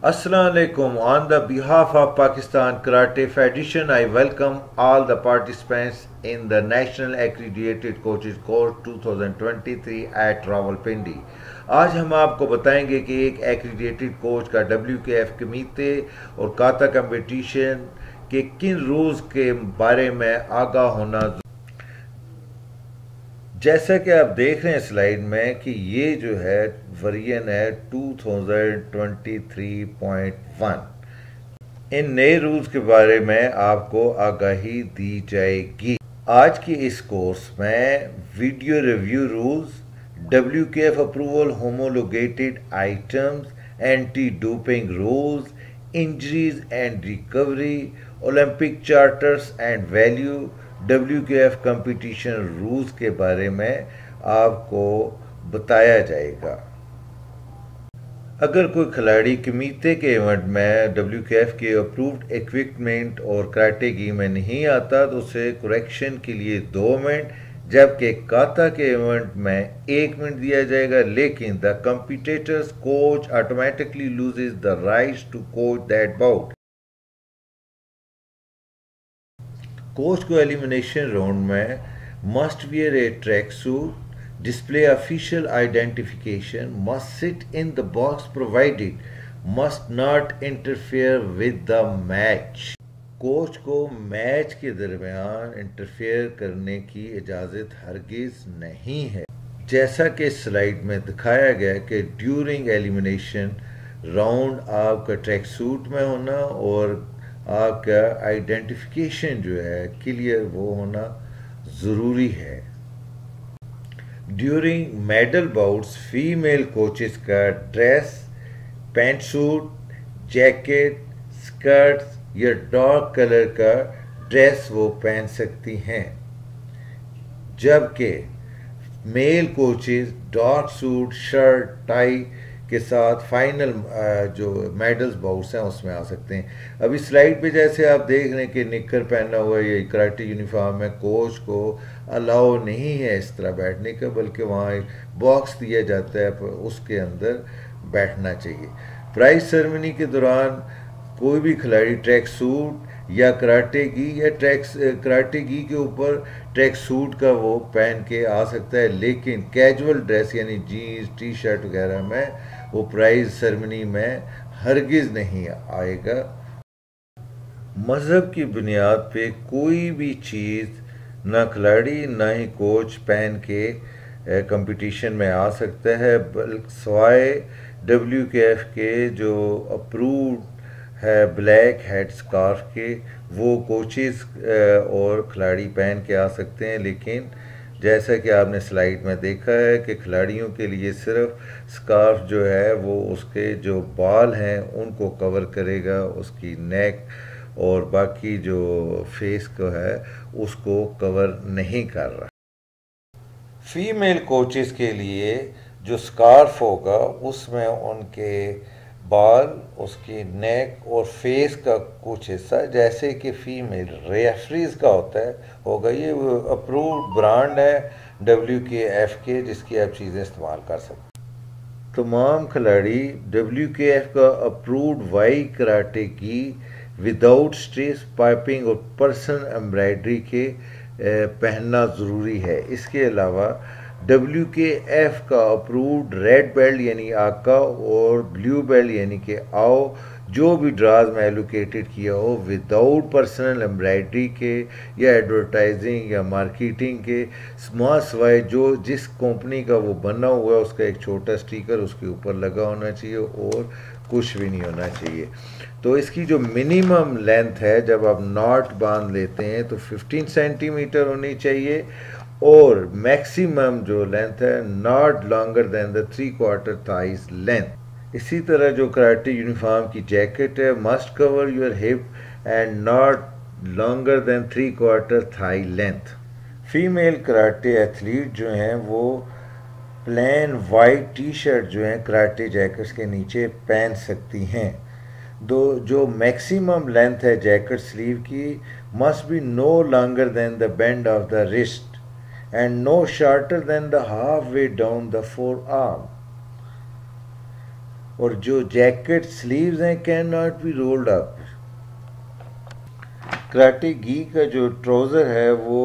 Assalamu alaikum. On the behalf of Pakistan Karate Federation, I welcome all the participants in the National Accredited Coaches Course 2023 at Rawalpindi. आज हम आपको बताएंगे कि एक accredited coach का WKF कमीते और काता कंपटीशन के किन रूल्स के बारे में आगाह होना। जैसा कि आप देख रहे हैं स्लाइड में कि ये जो है वर्जन है 2023.1। इन नए रूल्स के बारे में आपको आगाही दी जाएगी। आज की इस कोर्स में video review rules, WKF approval homologated items, anti doping rules, injuries and recovery, Olympic charters and value, WKF competition rules के बारे में आपको बताया जाएगा। अगर कोई खिलाड़ी कमीते के इवेंट में WKF के अप्रूव्ड इक्विपमेंट और कराटेगी में नहीं आता तो उसे करेक्शन के लिए 2 मिनट, जबकि काता के इवेंट में 1 मिनट दिया जाएगा। लेकिन the competitors coach automatically loses the rights to coach that bout. Coach को एलिमिनेशन राउंड में must wear a track suit, display official identification, must sit in the box provided, must not interfere with the match। Coach को match के दरमियान interfere करने की इजाज़त हरगिज़ नहीं है। जैसा कि स्लाइड में दिखाया गया कि ड्यूरिंग एलिमिनेशन राउंड आपका ट्रैक सूट में होना और आपका आइडेंटिफिकेशन जो है क्लियर वो होना ज़रूरी है। During medal bouts female coaches का dress, pant suit, jacket, skirts या डार्क कलर का ड्रेस वो पहन सकती हैं, जबकि male coaches dark suit, shirt, tie के साथ फाइनल जो मेडल्स बाउट्स हैं उसमें आ सकते हैं। अभी स्लाइड पे जैसे आप देख रहे हैं कि निकर पहना हुआ ये कराटे यूनिफॉर्म में कोच को अलाउ नहीं है इस तरह बैठने का, बल्कि वहाँ एक बॉक्स दिया जाता है, उसके अंदर बैठना चाहिए। प्राइज सेरेमनी के दौरान कोई भी खिलाड़ी ट्रैक सूट या कराटेगी या कराटेगी के ऊपर ट्रैक सूट का वो पहन के आ सकता है, लेकिन कैजुअल ड्रेस यानी जीन्स, टी शर्ट वगैरह में वो प्राइज सेरेमनी में हरगिज़ नहीं आएगा। मज़हब की बुनियाद पे कोई भी चीज़ ना खिलाड़ी ना ही कोच पहन के कंपटीशन में आ सकता है, बल्कि सवाए WKF के जो अप्रूव्ड है ब्लैक हेड स्कार्फ के, वो कोचेस और खिलाड़ी पहन के आ सकते हैं। लेकिन जैसा कि आपने स्लाइड में देखा है कि खिलाड़ियों के लिए सिर्फ स्कार्फ जो है वो उसके जो बाल हैं उनको कवर करेगा, उसकी नेक और बाकी जो फेस को है उसको कवर नहीं कर रहा। फीमेल कोचेस के लिए जो स्कार्फ होगा उसमें उनके बाल, उसकी नेक और फेस का कुछ हिस्सा जैसे कि फीमेल रेफरीज का होता है होगा। ये अप्रूव्ड ब्रांड है WKF के, जिसकी आप चीज़ें इस्तेमाल कर सकते हैं। तमाम खिलाड़ी WKF का अप्रूव्ड वाई कराटे की विदाउट स्ट्रेस पाइपिंग और पर्सनल एम्ब्रॉयडरी के पहनना ज़रूरी है। इसके अलावा WKF का अप्रूव्ड रेड बेल्ट यानी आका और ब्लू बेल्ट यानी कि आओ जो भी ड्राज में एलोकेटेड किया हो विदाउट पर्सनल एम्ब्रॉयडरी के या एडवर्टाइजिंग या मार्केटिंग के, सिवाय जो जिस कंपनी का वो बना हुआ है उसका एक छोटा स्टिकर उसके ऊपर लगा होना चाहिए और कुछ भी नहीं होना चाहिए। तो इसकी जो मिनिमम लेंथ है जब आप नॉट बांध लेते हैं तो 15 सेंटीमीटर होनी चाहिए और मैक्सिमम जो लेंथ है not longer than the 3/4 thighs length. इसी तरह जो कराटे यूनिफॉर्म की जैकेट है must cover your hip and not longer than 3/4 thigh length. Female karate athlete जो हैं वो प्लेन वाइट टी शर्ट जो हैं कराटे जैकेट्स के नीचे पहन सकती हैं। जो मैक्सिमम लेंथ है जैकेट स्लीव की must be no longer than the bend of the wrist and no shorter than the halfway down the forearm. और जो जैकेट स्लीव्स हैं can not be rolled up. Karate गी का जो trouser है वो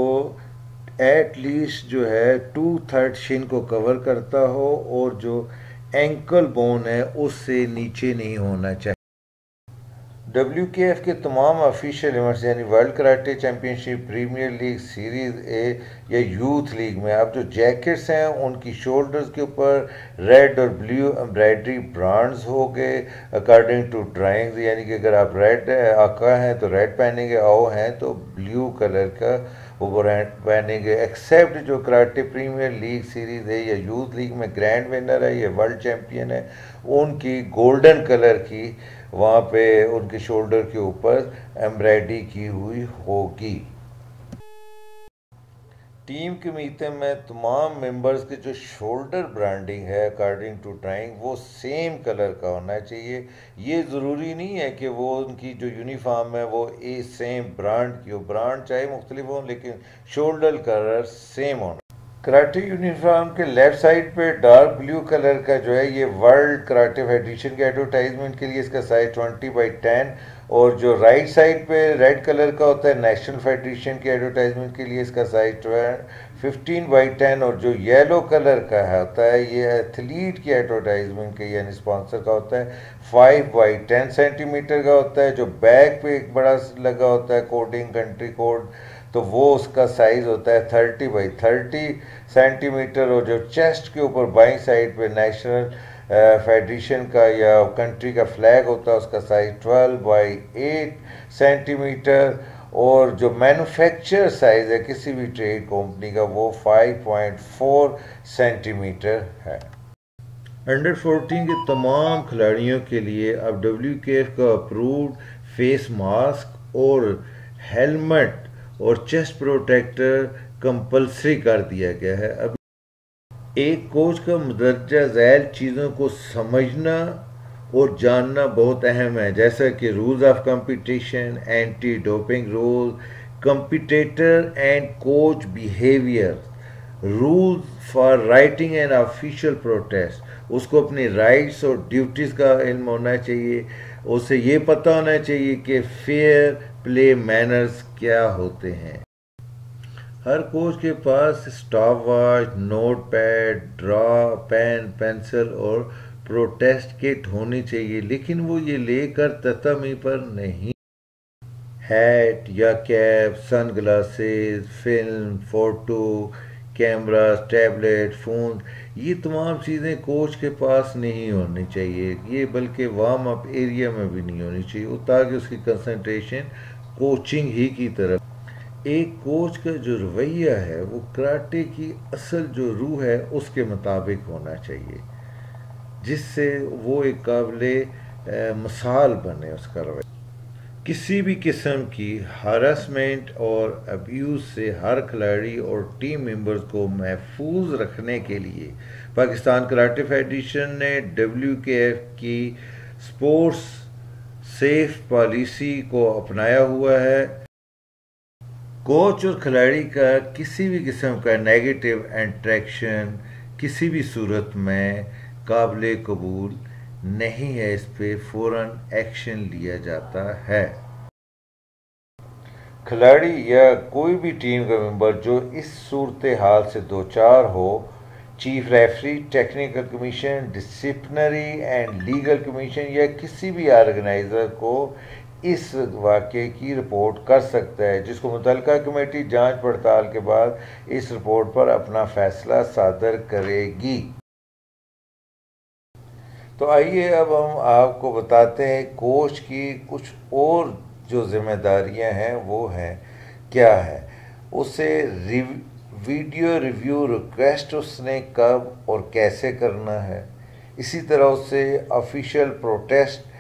एट लीस्ट जो है 2/3 शिन को कवर करता हो और जो एंकल बोन है उससे नीचे नहीं होना चाहिए। WKF के तमाम ऑफिशियल इवेंट्स यानी world karate championship, premier league, series A या यूथ लीग में अब जो जैकेट्स हैं उनकी शोल्डर्स के ऊपर रेड और ब्लू एम्ब्रॉयडरी ब्रांड्स हो गए अकॉर्डिंग टू ड्राइंग्स, यानी कि अगर आप रेड आका हैं तो रेड पहनेंगे, आओ हैं तो ब्लू कलर का वो ब्रांड पहनेंगे। एक्सेप्ट जो कराटे प्रीमियर लीग, सीरीज है या यूथ लीग में ग्रैंड विनर है या वर्ल्ड चैम्पियन है, उनकी गोल्डन कलर की वहाँ पे उनके शोल्डर के ऊपर एम्ब्रॉयडरी की हुई होगी। टीम के मीटिंग में तमाम मेंबर्स के जो शोल्डर ब्रांडिंग है अकॉर्डिंग टू ड्राइंग वो सेम कलर का होना चाहिए। ये ज़रूरी नहीं है कि वो उनकी जो यूनिफॉर्म है वो सेम ब्रांड की हो, ब्रांड चाहे मुख्तलिफ हो लेकिन शोल्डर कलर सेम होना। कराटे यूनिफॉर्म के लेफ्ट साइड पे डार्क ब्लू कलर का जो है ये वर्ल्ड कराटे फेडरेशन के एडवर्टाइजमेंट के लिए इसका साइज 20/10 और जो राइट साइड पे रेड कलर का होता है नेशनल फेडरेशन के एडवर्टाइजमेंट के लिए इसका साइज 15/10 और जो येलो कलर का होता है ये एथलीट की एडवर्टाइजमेंट के यानी स्पॉन्सर का होता है 5/10 सेंटीमीटर का होता है। जो बैक पे एक बड़ा लगा होता है कोडिंग कंट्री कोड तो वो उसका साइज़ होता है 30/30 सेंटीमीटर और जो चेस्ट के ऊपर बाईं साइड पे नेशनल फेडरेशन का या कंट्री का फ्लैग होता है उसका साइज़ 12/8 सेंटीमीटर और जो मैन्युफैक्चर साइज़ है किसी भी ट्रेड कंपनी का वो 5.4 सेंटीमीटर है। अंडर 14 के तमाम खिलाड़ियों के लिए अब WKF का अप्रूव्ड फेस मास्क और हेलमेट और चेस्ट प्रोटेक्टर कंपलसरी कर दिया गया है। अब एक कोच का मदरजा झैल चीज़ों को समझना और जानना बहुत अहम है, जैसा कि rules of competition, anti doping rule, competitor and coach behaviour, rules for writing and official protest. उसको अपनी राइट्स और ड्यूटीज़ का इल्म होना चाहिए, उसे ये पता होना चाहिए कि फेयर प्ले मैनर्स क्या होते हैं। हर कोच के पास stopwatch, notepad, draw, pen, pencil और प्रोटेस्ट किट होनी चाहिए, लेकिन वो ये लेकर ततमी पर नहीं। हैट या cap, sunglasses, film, photo, camera, tablet, phone, ये तमाम चीज़ें कोच के पास नहीं होनी चाहिए, ये बल्कि वार्म अप एरिया में भी नहीं होनी चाहिए ताकि उसकी कंसंट्रेशन कोचिंग ही की तरफ। एक कोच का जो रवैया है वो कराटे की असल जो रूह है उसके मुताबिक होना चाहिए, जिससे वो एक काबिले मिसाल बने उसका रवैया। किसी भी किस्म की हरासमेंट और अब्यूज़ से हर खिलाड़ी और टीम मेंबर्स को महफूज रखने के लिए पाकिस्तान कराटे फेडरेशन ने WKF की स्पोर्ट्स सेफ पॉलिसी को अपनाया हुआ है। कोच और खिलाड़ी का किसी भी किस्म का नेगेटिव इंटरेक्शन किसी भी सूरत में काबिले कबूल नहीं है, इस पे फौरन एक्शन लिया जाता है। खिलाड़ी या कोई भी टीम का मेंबर जो इस सूरत हाल से दो चार हो, chief referee, technical commission, disciplinary and legal commission या किसी भी ऑर्गेनाइज़र को इस वाक़े की रिपोर्ट कर सकता है, जिसको मुतल्लिका कमेटी जांच पड़ताल के बाद इस रिपोर्ट पर अपना फैसला सादर करेगी। तो आइए अब हम आपको बताते हैं कोच की कुछ और जो जिम्मेदारियां हैं वो हैं क्या है। उसे वीडियो रिव्यू रिक्वेस्ट उसने कब और कैसे करना है, इसी तरह उससे ऑफिशियल प्रोटेस्ट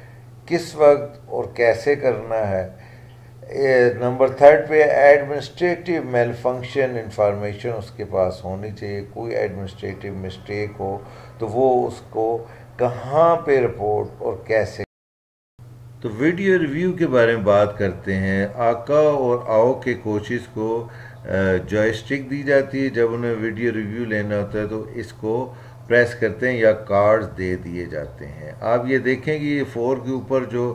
किस वक्त और कैसे करना है। नंबर 3 पे एडमिनिस्ट्रेटिव मेल फंक्शन इंफॉर्मेशन उसके पास होनी चाहिए। कोई एडमिनिस्ट्रेटिव मिस्टेक हो तो वो उसको कहाँ पे रिपोर्ट और कैसे। तो वीडियो रिव्यू के बारे में बात करते हैं। आका और आओ के कोचेस को जॉयस्टिक दी जाती है जब उन्हें वीडियो रिव्यू लेना होता है, तो इसको प्रेस करते हैं या कार्ड्स दे दिए जाते हैं। आप ये देखें कि ये 4 के ऊपर जो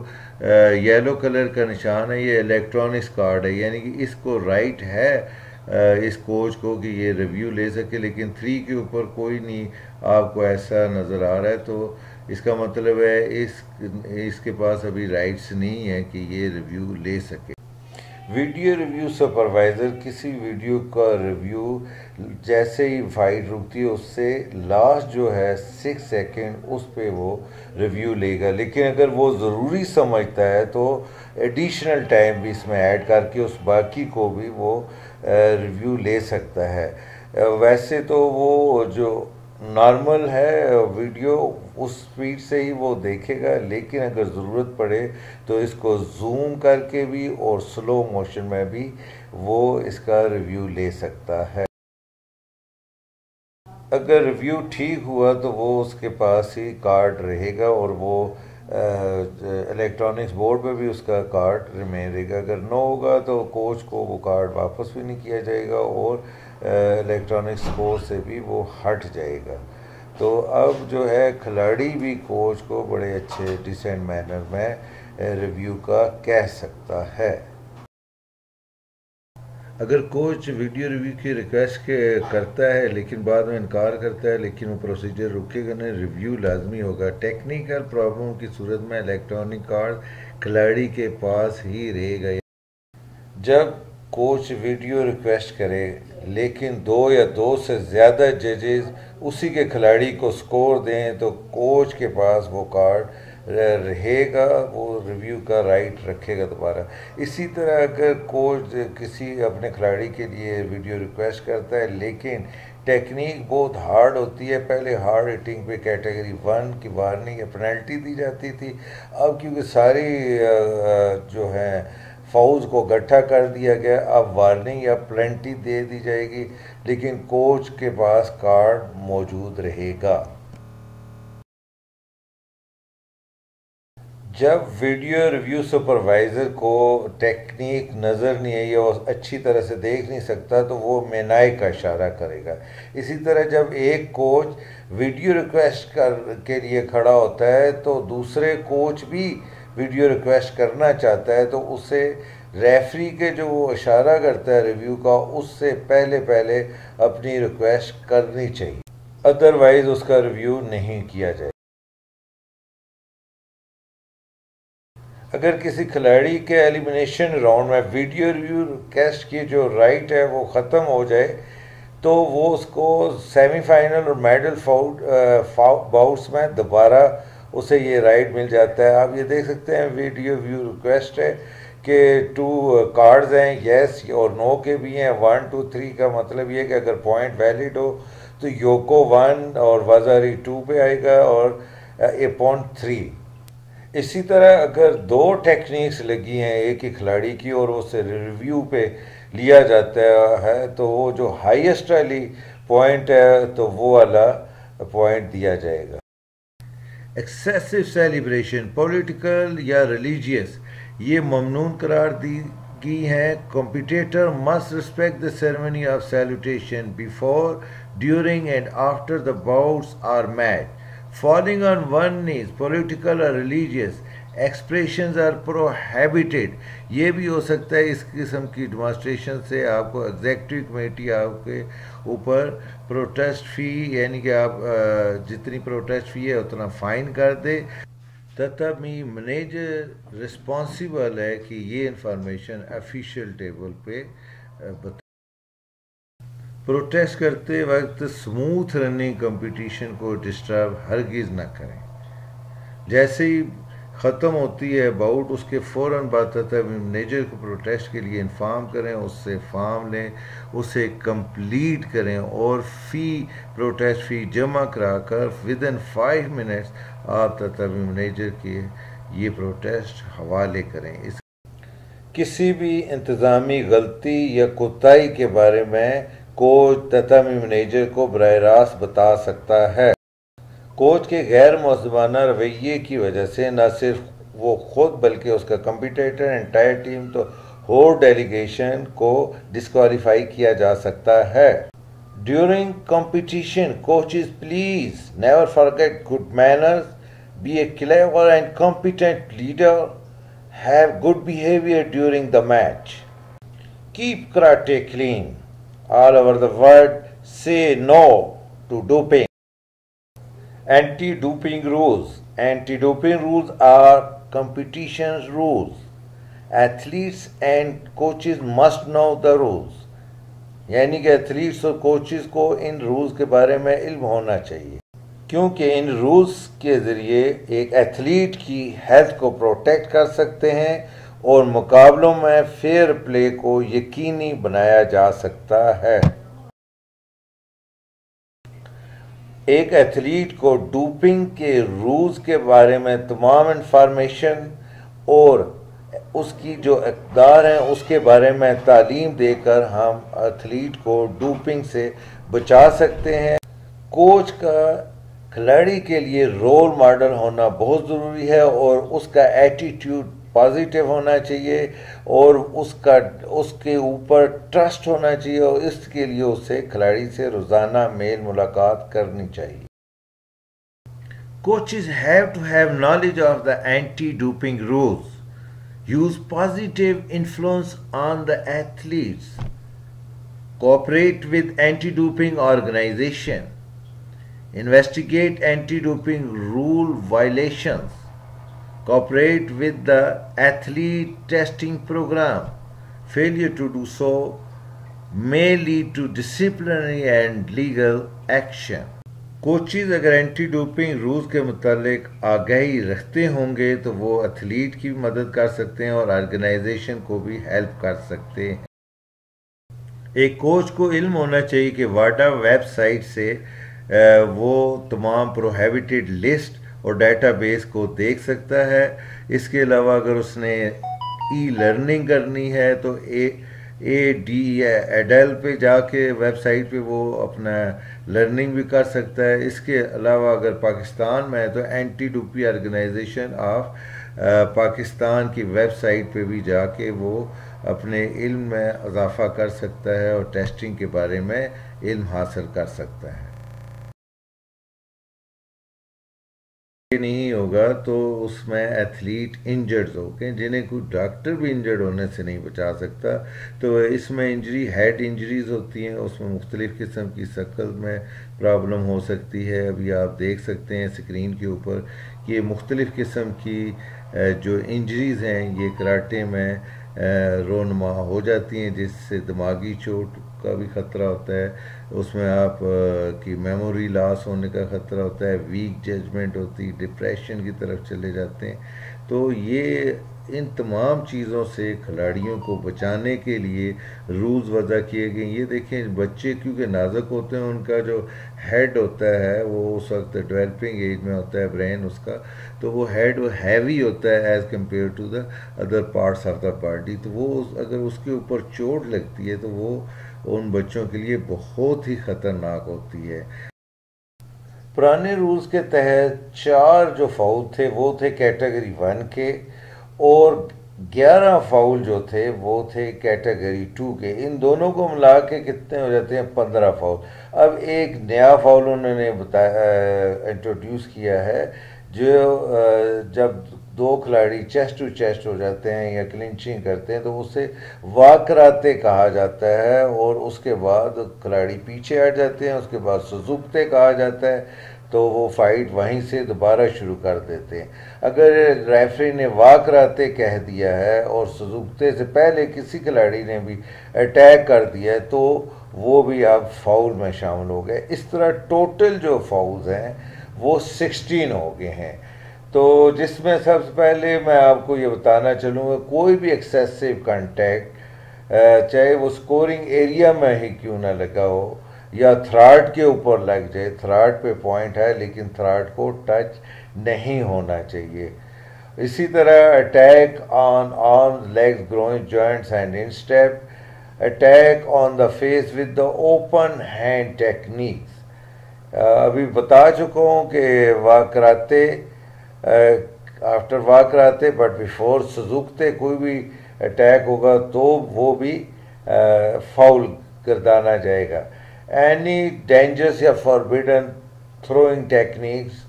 येलो कलर का निशान है ये इलेक्ट्रॉनिक्स कार्ड है, यानी कि इसको राइट है इस कोच को कि ये रिव्यू ले सके, लेकिन 3 के ऊपर कोई नहीं आपको ऐसा नज़र आ रहा है, तो इसका मतलब है इसके पास अभी राइट्स नहीं है कि ये रिव्यू ले सके। वीडियो रिव्यू सुपरवाइज़र किसी वीडियो का रिव्यू जैसे ही फाइल रुकती है उससे लास्ट जो है 6 सेकंड उस पे वो रिव्यू लेगा, लेकिन अगर वो ज़रूरी समझता है तो एडिशनल टाइम भी इसमें ऐड करके उस बाकी को भी वो रिव्यू ले सकता है। वैसे तो वो जो नॉर्मल है वीडियो उस स्पीड से ही वो देखेगा, लेकिन अगर ज़रूरत पड़े तो इसको जूम करके भी और स्लो मोशन में भी वो इसका रिव्यू ले सकता है। अगर रिव्यू ठीक हुआ तो वो उसके पास ही कार्ड रहेगा और वो इलेक्ट्रॉनिक्स बोर्ड पे भी उसका कार्ड रिमेन रहेगा। अगर नो होगा तो कोच को वो कार्ड वापस भी नहीं किया जाएगा और इलेक्ट्रॉनिक्स बोर्ड से भी वो हट जाएगा। तो अब जो है खिलाड़ी भी कोच को बड़े अच्छे डिसेंट मैनर में रिव्यू का कह सकता है। अगर कोच वीडियो रिव्यू की रिक्वेस्ट करता है लेकिन बाद में इनकार करता है, लेकिन वो प्रोसीजर रुकेगा नहीं, रिव्यू लाजमी होगा। टेक्निकल प्रॉब्लम की सूरत में इलेक्ट्रॉनिक कार्ड खिलाड़ी के पास ही रहेगा। जब कोच वीडियो रिक्वेस्ट करे लेकिन 2 या 2 से ज़्यादा जजेस उसी के खिलाड़ी को स्कोर दें तो कोच के पास वो कार्ड रहेगा, वो रिव्यू का राइट रखेगा दोबारा। इसी तरह अगर कोच किसी अपने खिलाड़ी के लिए वीडियो रिक्वेस्ट करता है लेकिन टेक्निक बहुत हार्ड होती है, पहले हार्ड हिटिंग पे कैटेगरी 1 की वार्निंग या पेनल्टी दी जाती थी, अब क्योंकि सारी जो है फाउल्स को इकट्ठा कर दिया गया, अब वार्निंग या पेनल्टी दे दी जाएगी, लेकिन कोच के पास कार्ड मौजूद रहेगा। जब वीडियो रिव्यू सुपरवाइज़र को टेक्निक नज़र नहीं आई या वो अच्छी तरह से देख नहीं सकता तो वो मेनाई का इशारा करेगा। इसी तरह जब एक कोच वीडियो रिक्वेस्ट के लिए खड़ा होता है तो दूसरे कोच भी वीडियो रिक्वेस्ट करना चाहता है तो उसे रेफरी के जो वो इशारा करता है रिव्यू का उससे पहले अपनी रिक्वेस्ट करनी चाहिए, अदरवाइज़ उसका रिव्यू नहीं किया जाए। अगर किसी खिलाड़ी के एलिमिनेशन राउंड में वीडियो रिव्यू रिक्वेस्ट की जो राइट है वो ख़त्म हो जाए तो वो उसको सेमीफाइनल और मेडल बाउट्स में दोबारा उसे ये राइट मिल जाता है। आप ये देख सकते हैं वीडियो व्यू रिक्वेस्ट है कि 2 कार्ड्स हैं, येस और नो के भी हैं। 1 2 3 का मतलब ये कि अगर पॉइंट वैलिड हो तो योको 1 और वजारी 2 पे आएगा और अपॉन 3। इसी तरह अगर 2 टेक्निक्स लगी हैं एक ही खिलाड़ी की और उसे रिव्यू पे लिया जाता है तो वो जो हाईएस्ट वाली पॉइंट है तो वो वाला पॉइंट दिया जाएगा। एक्सेसिव सेलिब्रेशन पॉलिटिकल या रिलीजियस ये ममनून करार दी गई है। Competitor must respect the ceremony of salutation before, during and after the bouts or match. Falling on one knee, political or religious expressions are prohibited। ये भी हो सकता है इस किस्म की डेमोन्स्ट्रेशन से आपको एग्जीक्यूटिव कमेटी आपके ऊपर प्रोटेस्ट फ़ी यानी कि आप जितनी प्रोटेस्ट फ़ी है उतना फ़ाइन कर दे। तभी मैनेजर रिस्पॉन्सिबल है कि ये इंफॉर्मेशन ऑफिशियल टेबल पे बता। प्रोटेस्ट करते वक्त स्मूथ रनिंग कंपटीशन को डिस्टर्ब हरगिज़ ना करें। जैसे ही ख़त्म होती है बाउट उसके फ़ौरन बाद मैनेजर को प्रोटेस्ट के लिए इन्फॉर्म करें, उससे फॉर्म लें, उसे कंप्लीट करें और प्रोटेस्ट फ़ी जमा कराकर विदिन 5 मिनट्स आप तभी मैनेजर के ये प्रोटेस्ट हवाले करें। किसी भी इंतज़ामी गलती या कोताही के बारे में कोच तथा मैनेजर को बराह रास्त बता सकता है। कोच के गैर मुअज़्ज़बाना रवैये की वजह से न सिर्फ वो खुद बल्कि उसका कंपीटिटर एंटायर टीम तो होल डेलीगेशन को डिस्क्वालीफाई किया जा सकता है। During competition, coaches, please never forget good manners, be a clever and competent leader, have good behavior during the match. Keep karate clean. All over the world, say no to doping. Anti-doping rules. Anti-doping rules are competition's rules. Athletes and coaches must know the rules. यानी कि athletes और coaches को इन rules के बारे में इल्म होना चाहिए, क्योंकि इन रूल्स के ज़रिए एक एथलीट की हेल्थ को प्रोटेक्ट कर सकते हैं और मुकाबलों में फेयर प्ले को यकीनी बनाया जा सकता है। एक एथलीट को डोपिंग के रूल्स के बारे में तमाम इंफॉर्मेशन और उसकी जो इक़दार हैं उसके बारे में तालीम देकर हम एथलीट को डोपिंग से बचा सकते हैं। कोच का खिलाड़ी के लिए रोल मॉडल होना बहुत ज़रूरी है और उसका एटीट्यूड पॉजिटिव होना चाहिए और उसके ऊपर ट्रस्ट होना चाहिए और इसके लिए उसे खिलाड़ी से रोज़ाना मेल मुलाकात करनी चाहिए। Coaches have to have knowledge of the anti-doping rules. Use positive influence on the athletes. Cooperate with anti-doping organization. Investigate anti-doping rule violations. Cooperate with the athlete testing program. Failure to do so may lead to disciplinary and legal action. Coaches अगर anti doping rules के मुतालिक आगाही रखते होंगे तो वो athlete की भी मदद कर सकते हैं और ऑर्गेनाइजेशन को भी हेल्प कर सकते हैं। एक कोच को इल्म होना चाहिए कि वाडा वेबसाइट से वो तमाम प्रोहिबिटेड लिस्ट और डेटाबेस को देख सकता है। इसके अलावा अगर उसने ई लर्निंग करनी है तो एडल पे जाके वेबसाइट पे वो अपना लर्निंग भी कर सकता है। इसके अलावा अगर पाकिस्तान में है तो anti doping organisation of Pakistan की वेबसाइट पे भी जाके वो अपने इल्म में इजाफा कर सकता है और टेस्टिंग के बारे में इल्म हासिल कर सकता है। नहीं होगा तो उसमें एथलीट इंजर्ड हो गए जिन्हें कोई डॉक्टर भी इंजर्ड होने से नहीं बचा सकता। तो इसमें इंजरी हेड इंजरीज होती हैं, उसमें मुख्तलिफ़ किस्म की शक्ल में प्रॉब्लम हो सकती है। अभी आप देख सकते हैं स्क्रीन के ऊपर कि ये मुख्तलिफ़ किस्म की जो इंजरीज़ हैं ये कराटे में रोनमा हो जाती हैं, जिससे दिमागी चोट का भी ख़तरा होता है। उसमें आप की मेमोरी लॉस होने का ख़तरा होता है, वीक जजमेंट होती है, डिप्रेशन की तरफ चले जाते हैं। तो ये इन तमाम चीज़ों से खिलाड़ियों को बचाने के लिए रूल्स वज़ा किए गए। ये देखें बच्चे क्योंकि नाजुक होते हैं, उनका जो हेड होता है वो उस वक्त डेवलपिंग एज में होता है ब्रेन उसका, तो वो हेड वो हैवी होता है as compared to the other parts of the body. तो वो अगर उसके ऊपर चोट लगती है तो वो उन बच्चों के लिए बहुत ही ख़तरनाक होती है। पुराने रूल्स के तहत 4 जो फाउल थे वो थे कैटेगरी 1 के और 11 फाउल जो थे वो थे कैटेगरी 2 के। इन दोनों को मिला के कितने हो जाते हैं 15 फाउल। अब एक नया फाउल उन्होंने बताया इंट्रोड्यूस किया है, जो जब 2 खिलाड़ी चेस्ट टू चेस्ट हो जाते हैं या क्लिंचिंग करते हैं तो उसे वाकराते कहा जाता है और उसके बाद खिलाड़ी पीछे हट जाते हैं, उसके बाद सुजुकते कहा जाता है, तो वो फाइट वहीं से दोबारा शुरू कर देते हैं। अगर रेफरी ने वाकराते कह दिया है और सुजुकते से पहले किसी खिलाड़ी ने भी अटैक कर दिया है तो वो भी अब फाउल में शामिल हो गए। इस तरह टोटल जो फाउल्स हैं वो 16 हो गए हैं। तो जिसमें सबसे पहले मैं आपको ये बताना चलूँगा, कोई भी एक्सेसिव कांटेक्ट चाहे वो स्कोरिंग एरिया में ही क्यों ना लगा हो या थ्राट के ऊपर लग जाए, थ्राट पे पॉइंट है लेकिन थ्राट को टच नहीं होना चाहिए। इसी तरह attack on arms, legs, groin, joints and instep, attack on the face with the open hand techniques. अभी बता चुका हूँ कि वाकराते आफ्टर वाकराते बट बिफोर सुजुकते कोई भी अटैक होगा तो वो भी फाउल गर्दाना जाएगा। एनी डेंजरस या फॉरबिडन थ्रोइंग टेक्निक्स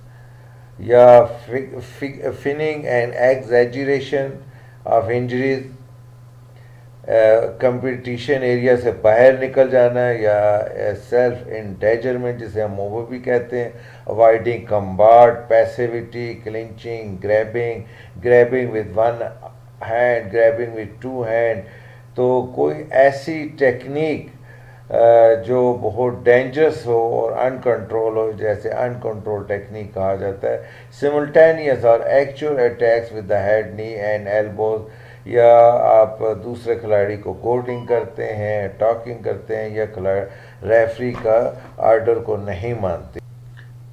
या feigning and exaggeration of injuries, competition area से बाहर निकल जाना या सेल्फ इंडेंजरमेंट जिसे हम वो भी कहते हैं, avoiding कम्बाट, passivity, clinching, grabbing with one hand, grabbing with two hand. तो कोई ऐसी टेक्निक जो बहुत डेंजरस हो और अनकंट्रोल हो, जैसे अनकंट्रोल टेक्निक कहा जाता है। सिमल्टेनियस और actual attacks with the head, knee and elbows, या आप दूसरे खिलाड़ी को कोडिंग करते हैं, टॉकिंग करते हैं, या रेफरी का आर्डर को नहीं मानते।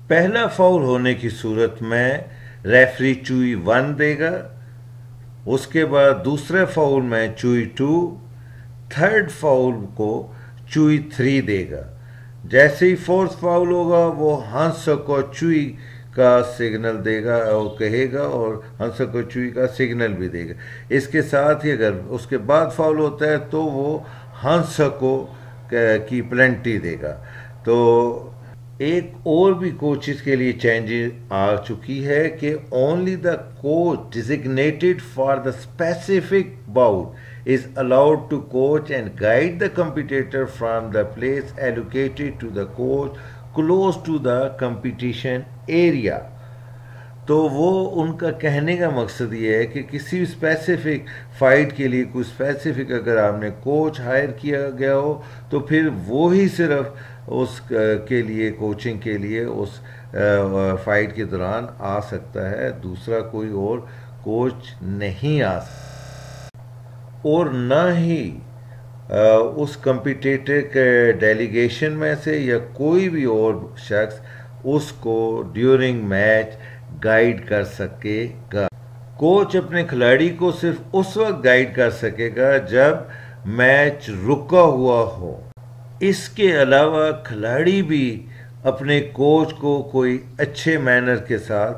पहला फाउल होने की सूरत में रेफरी चुई 1 देगा, उसके बाद दूसरे फाउल में चुई 2, थर्ड फाउल को चुई 3 देगा। जैसे ही फोर्थ फाउल होगा वो हंस को चुई का सिग्नल देगा और कहेगा, और हंस को चुई का सिग्नल भी देगा। इसके साथ ही अगर उसके बाद फाउल होता है तो वो हंस को की पेनल्टी देगा। तो एक और भी कोचेस के लिए चेंजेस आ चुकी है कि only the coach designated for the specific bout is allowed to coach and guide the competitor from the place allocated to the coach close to the competition area। तो वो उनका कहने का मकसद ये है कि किसी स्पेसिफिक फाइट के लिए कोई स्पेसिफिक अगर आपने कोच हायर किया गया हो तो फिर वो ही सिर्फ उस के लिए कोचिंग के लिए उस फाइट के दौरान आ सकता है, दूसरा कोई और कोच नहीं आ सकता। और ना ही उस कंपटीटर के डेलीगेशन में से या कोई भी और शख्स उसको ड्यूरिंग मैच गाइड कर सकेगा। कोच अपने खिलाड़ी को सिर्फ उस वक्त गाइड कर सकेगा जब मैच रुका हुआ हो। इसके अलावा खिलाड़ी भी अपने कोच को कोई अच्छे मैनर के साथ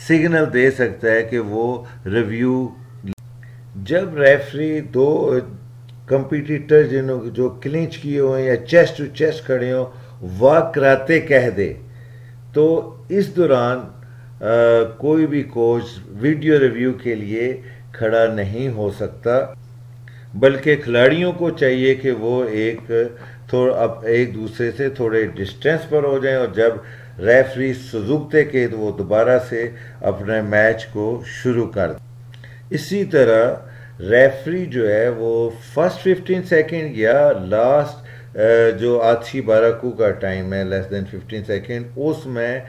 सिग्नल दे सकता है कि वो रिव्यू। जब रेफरी दो कंपटीटर जो क्लिंच किए हुए या चेस्ट टू चेस्ट खड़े हों वाह कराते कह दे, तो इस दौरान कोई भी कोच वीडियो रिव्यू के लिए खड़ा नहीं हो सकता, बल्कि खिलाड़ियों को चाहिए कि वो एक दूसरे से थोड़े डिस्टेंस पर हो जाएं, और जब रेफरी सुजुकते के तो वो दोबारा से अपने मैच को शुरू कर दें। इसी तरह रेफरी जो है वो फर्स्ट 15 सेकेंड या लास्ट जो आधी बाराकू का टाइम है लेस देन 15 सेकेंड, उसमें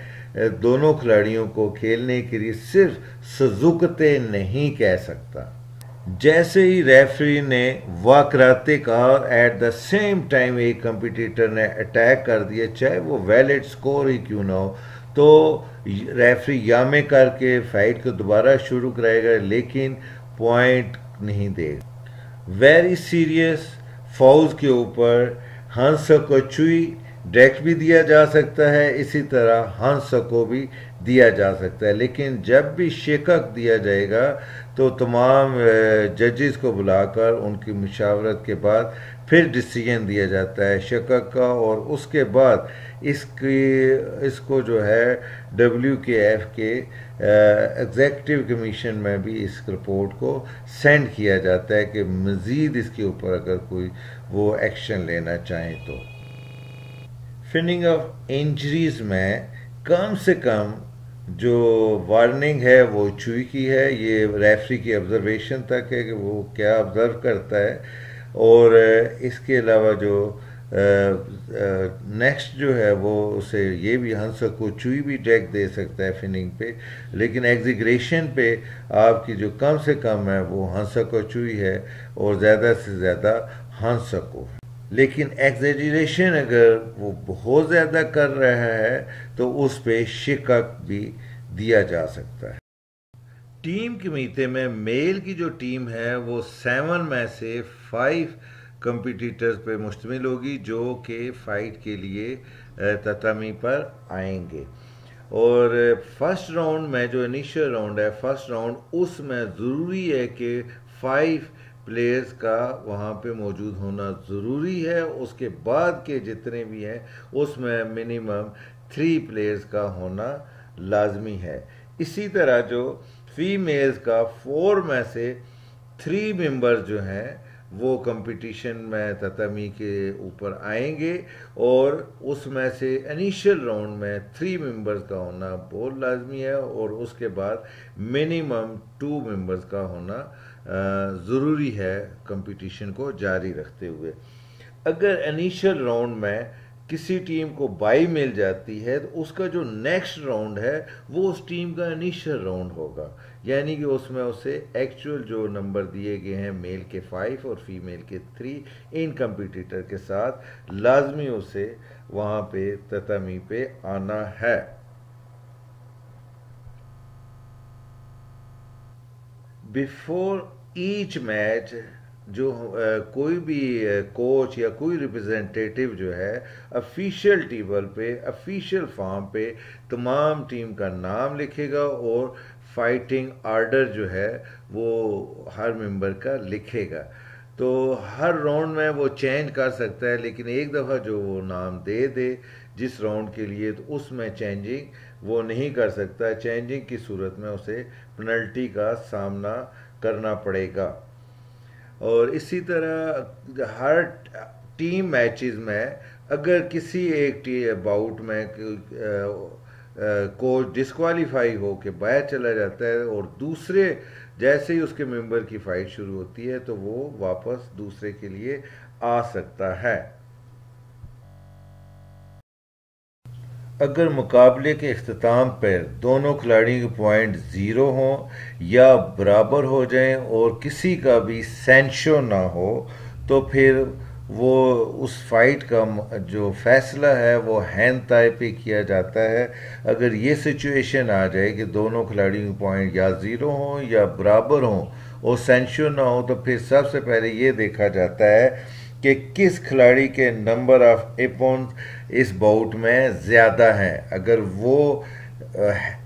दोनों खिलाड़ियों को खेलने के लिए सिर्फ सुजुकते नहीं कह सकता। जैसे ही रेफरी ने वाकराते कहा और एट द सेम टाइम एक कंपटीटर ने अटैक कर दिया, चाहे वो वैलिड स्कोर ही क्यों ना हो, तो रेफरी यामे करके फाइट को दोबारा शुरू कराएगा, लेकिन पॉइंट नहीं देगा। वेरी सीरियस फाउल्स के ऊपर हंस को चुई डायरेक्ट भी दिया जा सकता है, इसी तरह हंस को भी दिया जा सकता है। लेकिन जब भी शिकक दिया जाएगा तो तमाम जजेस को बुलाकर उनकी मुशावरत के बाद फिर डिसीजन दिया जाता है शिकक का, और उसके बाद इसको जो है WKF के एग्जेक्टिव कमीशन में भी इस रिपोर्ट को सेंड किया जाता है कि मज़ीद इसके ऊपर अगर कोई वो एक्शन लेना चाहें तो। फिनिंग ऑफ इंजरीज में कम से कम जो वार्निंग है वो चुई की है, ये रेफरी की ऑब्जर्वेशन तक है कि वो क्या ऑब्जर्व करता है, और इसके अलावा जो नेक्स्ट जो है वो उसे ये भी हंस को चुई भी डायरेक्ट दे सकता है फिनिंग पे, लेकिन एग्जीग्रेशन पे आपकी जो कम से कम है वो हंस को चुई है और ज़्यादा से ज़्यादा हंस को। लेकिन एग्जेजरेशन अगर वो बहुत ज़्यादा कर रहा है तो उस पे शिकक भी दिया जा सकता है। टीम कमीते में मेल की जो टीम है वो 7 में से 5 कंपटीटर्स पे मुश्तमिल होगी जो कि फ़ाइट के लिए ततामी पर आएंगे। और फर्स्ट राउंड में जो इनिशियल राउंड है फर्स्ट राउंड, उसमें ज़रूरी है कि 5 प्लेयर्स का वहाँ पे मौजूद होना ज़रूरी है। उसके बाद के जितने भी हैं उसमें मिनिमम 3 प्लेयर्स का होना लाजमी है। इसी तरह जो फीमेल्स का 4 में से 3 मेंबर जो हैं वो कंपटीशन में ततमी के ऊपर आएंगे, और उसमें से इनिशियल राउंड में 3 मेंबर्स का होना बहुत लाजमी है, और उसके बाद मिनिमम 2 मेंबर्स का होना ज़रूरी है कंपटीशन को जारी रखते हुए। अगर इनिशियल राउंड में किसी टीम को बाई मिल जाती है तो उसका जो नेक्स्ट राउंड है वो उस टीम का इनिशियल राउंड होगा, यानी कि उसमें उसे एक्चुअल जो नंबर दिए गए हैं मेल के 5 और फीमेल के 3 इन कंपटीटर के साथ लाजमी उसे वहाँ पे ततमी पे आना है। बिफोर ईच मैच जो कोई भी कोच या कोई रिप्रेजेंटेटिव जो है ऑफिशियल टेबल पे ऑफिशियल फॉर्म पे तमाम टीम का नाम लिखेगा और फाइटिंग आर्डर जो है वो हर मेंबर का लिखेगा। तो हर राउंड में वो चेंज कर सकता है, लेकिन एक दफ़ा जो वो नाम दे दे जिस राउंड के लिए तो उसमें चेंजिंग वो नहीं कर सकता। चेंजिंग की सूरत में उसे पेनल्टी का सामना करना पड़ेगा। और इसी तरह हर टीम मैचेस में अगर किसी एक बाउट में कोच डिस्क्वालीफाई हो के बाहर चला जाता है और दूसरे जैसे ही उसके मेंबर की फाइट शुरू होती है तो वो वापस दूसरे के लिए आ सकता है। अगर मुकाबले के अख्ताम पर दोनों खिलाड़ियों के पॉइंट 0 हों या बराबर हो जाएं और किसी का भी सेंशो ना हो तो फिर वो उस फाइट का जो फैसला है वो हैंड टाई पे किया जाता है। अगर ये सिचुएशन आ जाए कि दोनों खिलाड़ियों के पॉइंट या 0 हों या बराबर हों और सेंशो ना हो तो फिर सबसे पहले ये देखा जाता है कि किस खिलाड़ी के नंबर ऑफ अपोनेंट्स इस बाउट में ज़्यादा हैं। अगर वो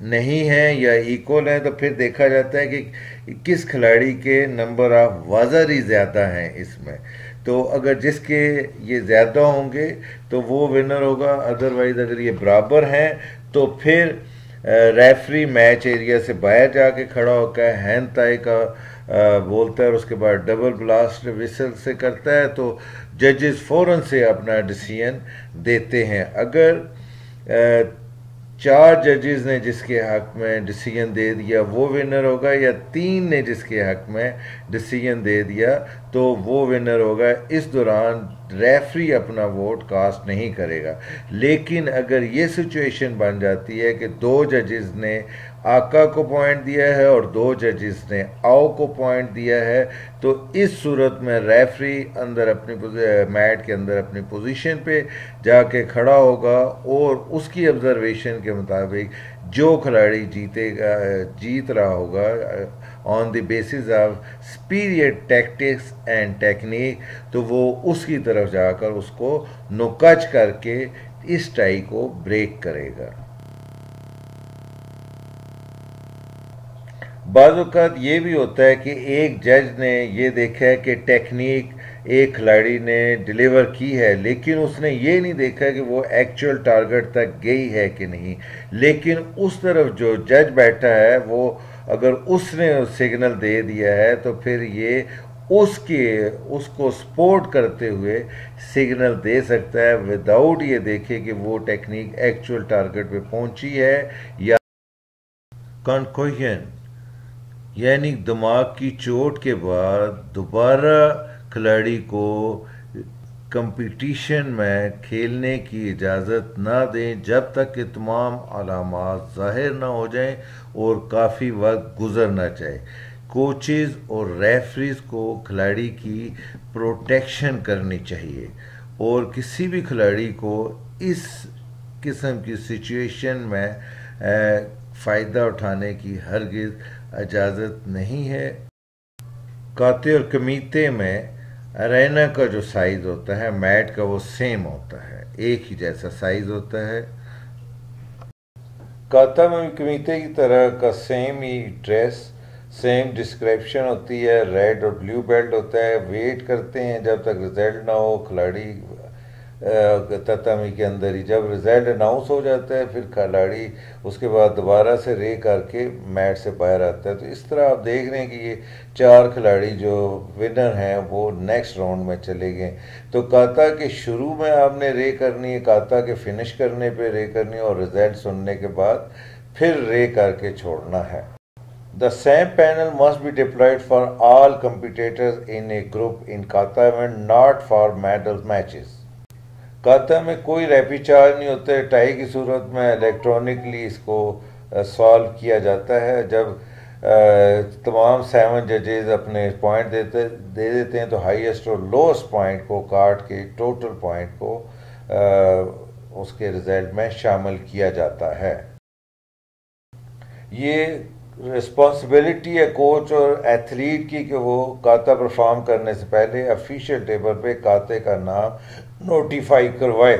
नहीं है या इक्वल है तो फिर देखा जाता है कि किस खिलाड़ी के नंबर ऑफ वाज़री ज़्यादा हैं इसमें। तो अगर जिसके ये ज़्यादा होंगे तो वो विनर होगा, अदरवाइज़ अगर ये बराबर हैं तो फिर रेफरी मैच एरिया से बाहर जाके खड़ा होकर हैंड टाई का बोलता है और उसके बाद डबल ब्लास्ट विसल से करता है, तो जजेस फ़ौरन से अपना डिसीजन देते हैं। अगर 4 जजेस ने जिसके हक में डिसीजन दे दिया वो विनर होगा, या 3 ने जिसके हक में डिसीजन दे दिया तो वो विनर होगा। इस दौरान रेफरी अपना वोट कास्ट नहीं करेगा। लेकिन अगर ये सिचुएशन बन जाती है कि 2 जजेस ने आका को पॉइंट दिया है और 2 जजेस ने आओ को पॉइंट दिया है, तो इस सूरत में रेफरी अंदर अपनी मैट के अंदर अपनी पोजीशन पे जाके खड़ा होगा और उसकी ऑब्जर्वेशन के मुताबिक जो खिलाड़ी जीत रहा होगा on the basis of superior tactics and technique, तो वो उसकी तरफ जाकर उसको नुकच करके इस टाई को ब्रेक करेगा। बाज़ औक़ात ये भी होता है कि एक जज ने ये देखा है कि टेक्निक एक खिलाड़ी ने डिलीवर की है, लेकिन उसने ये नहीं देखा कि वो एक्चुअल टारगेट तक गई है कि नहीं। लेकिन उस तरफ जो जज बैठा है वो अगर उसने सिग्नल दे दिया है तो फिर ये उसको सपोर्ट करते हुए सिग्नल दे सकता है विदाउट ये देखे कि वो टेक्निक एक्चुअल टारगेट पे पहुंची है या कॉन्कोशन यानी दिमाग की चोट के बाद दोबारा खिलाड़ी को कंपटीशन में खेलने की इजाज़त ना दें जब तक कि तमाम अलामात ज़ाहिर ना हो जाएं और काफ़ी वक्त गुजर ना जाए। कोचेज़ और रेफरीज को खिलाड़ी की प्रोटेक्शन करनी चाहिए और किसी भी खिलाड़ी को इस किस्म की सिचुएशन में फ़ायदा उठाने की हरगिज़ इजाज़त नहीं है। काते और कमीते में अरेना का जो साइज़ होता है मैट का वो सेम होता है, एक ही जैसा साइज़ होता है। काता में कमीते की तरह का सेम ही ड्रेस सेम डिस्क्रिप्शन होती है, रेड और ब्लू बेल्ट होता है। वेट करते हैं जब तक रिजल्ट ना हो खिलाड़ी ततामी के अंदर ही। जब रिजल्ट अनाउंस हो जाता है फिर खिलाड़ी उसके बाद दोबारा से रे करके मैच से बाहर आता है। तो इस तरह आप देख रहे हैं कि ये 4 खिलाड़ी जो विनर हैं वो नेक्स्ट राउंड में चले गए। तो काता के शुरू में आपने रे करनी है, काता के फिनिश करने पे रे करनी है, और रिजल्ट सुनने के बाद फिर रे करके छोड़ना है। The same panel must be deployed for all competitors in a group in kata event, not for medal matches. काता में कोई रैपिड चार्ज नहीं होता है। टाई की सूरत में इलेक्ट्रॉनिकली इसको सॉल्व किया जाता है। जब तमाम 7 जजेस अपने पॉइंट दे देते हैं तो हाईएस्ट और लोएस्ट पॉइंट को काट के टोटल पॉइंट को उसके रिजल्ट में शामिल किया जाता है। ये रिस्पॉन्सिबिलिटी है कोच और एथलीट की कि वो काता परफॉर्म करने से पहले ऑफिशियल टेबल पे काते का नाम नोटिफाई करवाए।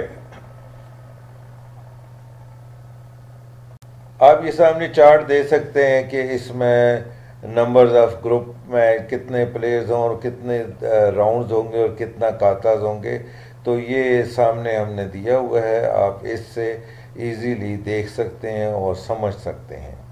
आप ये सामने चार्ट दे सकते हैं कि इसमें नंबर्स ऑफ ग्रुप में कितने प्लेयर्स हों और कितने राउंड्स होंगे और कितना काताज होंगे। तो ये सामने हमने दिया हुआ है, आप इससे इजीली देख सकते हैं और समझ सकते हैं।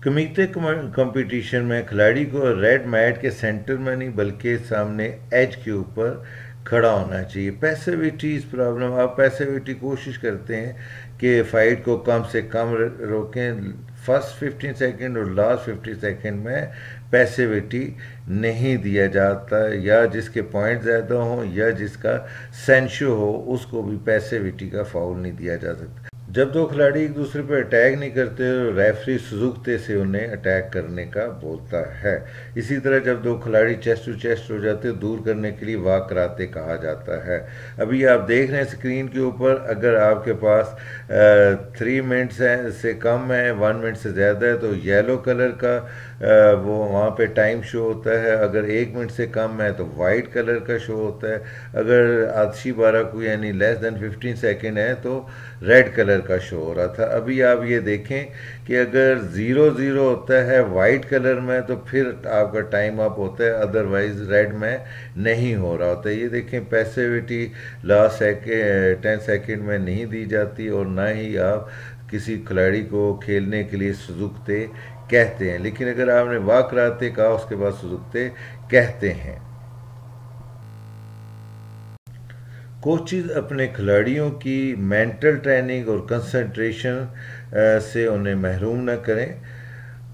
कमीते कंपटीशन में खिलाड़ी को रेड मैट के सेंटर में नहीं बल्कि सामने एज के ऊपर खड़ा होना चाहिए। पैसिविटी इस प्रॉब्लम, आप पैसिविटी कोशिश करते हैं कि फ़ाइट को कम से कम रोकें। फर्स्ट 15 सेकंड और लास्ट 50 सेकंड में पैसिविटी नहीं दिया जाता, या जिसके पॉइंट ज़्यादा हों या जिसका सेंशो हो उसको भी पैसिविटी का फाउल नहीं दिया जा सकता। जब दो खिलाड़ी एक दूसरे पर अटैक नहीं करते तो रेफरी सुजुकते से उन्हें अटैक करने का बोलता है। इसी तरह जब दो खिलाड़ी चेस्ट टू चेस्ट हो जाते हैं दूर करने के लिए वाक कराते कहा जाता है। अभी आप देख रहे हैं स्क्रीन के ऊपर, अगर आपके पास 3 मिनट्स से कम है, 1 मिनट से ज़्यादा है तो येलो कलर का वो वहाँ पे टाइम शो होता है। अगर 1 मिनट से कम है तो वाइट कलर का शो होता है। अगर आदशी 12 को यानी लेस देन 15 सेकेंड है तो रेड कलर का शो हो रहा था। अभी आप ये देखें कि अगर 0-0 होता है वाइट कलर में तो फिर आपका टाइम अप होता है, अदरवाइज रेड में नहीं हो रहा होता है। ये देखें पैसिविटी लास्ट 10 सेकेंड में नहीं दी जाती और ना ही आप किसी खिलाड़ी को खेलने के लिए सुजुकते कहते हैं। लेकिन अगर आपने वाक कराते कहा उसके बाद सुजुकते कहते हैं। कोचेज अपने खिलाड़ियों की मेंटल ट्रेनिंग और कंसंट्रेशन से उन्हें महरूम न करें।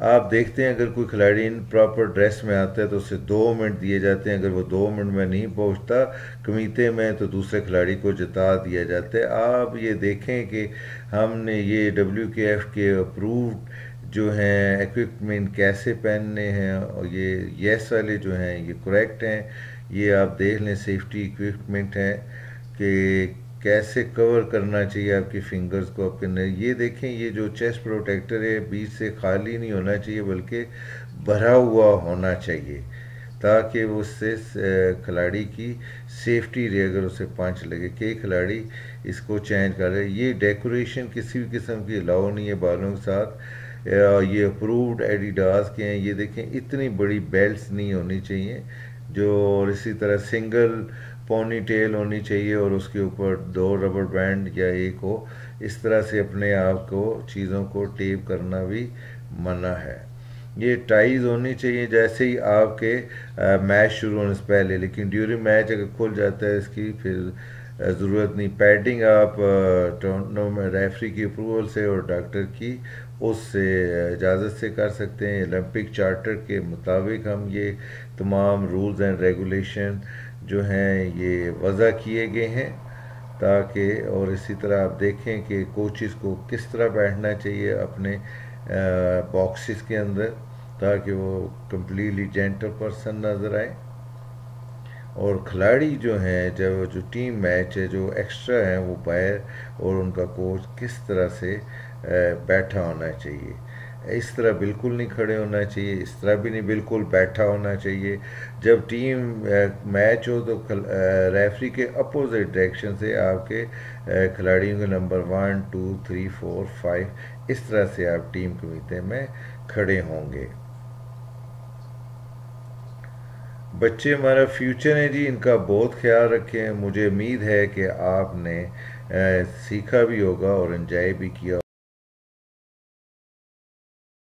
आप देखते हैं अगर कोई खिलाड़ी इन प्रॉपर ड्रेस में आता है तो उसे 2 मिनट दिए जाते हैं। अगर वो 2 मिनट में नहीं पहुंचता कमीते में तो दूसरे खिलाड़ी को जिता दिया जाता है। आप ये देखें कि हमने ये WKF के अप्रूव्ड जो हैं इक्विपमेंट कैसे पहनने हैं, और ये येस वाले जो हैं ये करेक्ट हैं। ये आप देख लें सेफ्टी इक्विपमेंट हैं कि कैसे कवर करना चाहिए आपकी फिंगर्स को आपके। ये देखें ये जो चेस्ट प्रोटेक्टर है बीच से खाली नहीं होना चाहिए बल्कि भरा हुआ होना चाहिए ताकि उससे खिलाड़ी की सेफ्टी रहे अगर उसे पंच लगे। कई खिलाड़ी इसको चेंज कर रहे हैं। ये डेकोरेशन किसी भी किस्म की अलाउ नहीं है बालों के साथ। ये अप्रूव्ड एडिडास के हैं। ये देखें इतनी बड़ी बेल्ट्स नहीं होनी चाहिए जो, और इसी तरह सिंगल पोनी टेल होनी चाहिए और उसके ऊपर 2 रबर बैंड या एक हो। इस तरह से अपने आप को चीज़ों को टेप करना भी मना है। ये टाइज होनी चाहिए जैसे ही आपके मैच शुरू होने से पहले, लेकिन ड्यूरिंग मैच अगर खुल जाता है इसकी फिर ज़रूरत नहीं। पैडिंग आप टोर्नामेंट में रेफरी की अप्रूवल से और डॉक्टर की उससे इजाज़त से कर सकते हैं। ओलंपिक चार्टर के मुताबिक हम ये तमाम रूल्स एंड रेगुलेशन जो हैं ये वज़ा किए गए हैं ताकि, और इसी तरह आप देखें कि कोचेस को किस तरह बैठना चाहिए अपने बॉक्सेस के अंदर ताकि वो कम्प्लीटली जेंटल पर्सन नज़र आए। और खिलाड़ी जो हैं जब जो टीम मैच है जो एक्स्ट्रा हैं वो बाहर, और उनका कोच किस तरह से बैठा होना चाहिए। इस तरह बिल्कुल नहीं खड़े होना चाहिए, इस तरह भी नहीं बिल्कुल बैठा होना चाहिए। जब टीम मैच हो तो रेफरी के अपोजिट डायरेक्शन से आपके खिलाड़ियों के नंबर 1 2 3 4 5 इस तरह से आप टीम कमीते में खड़े होंगे। बच्चे हमारा फ्यूचर है जी, इनका बहुत ख्याल रखें। मुझे उम्मीद है कि आपने सीखा भी होगा और एंजॉय भी किया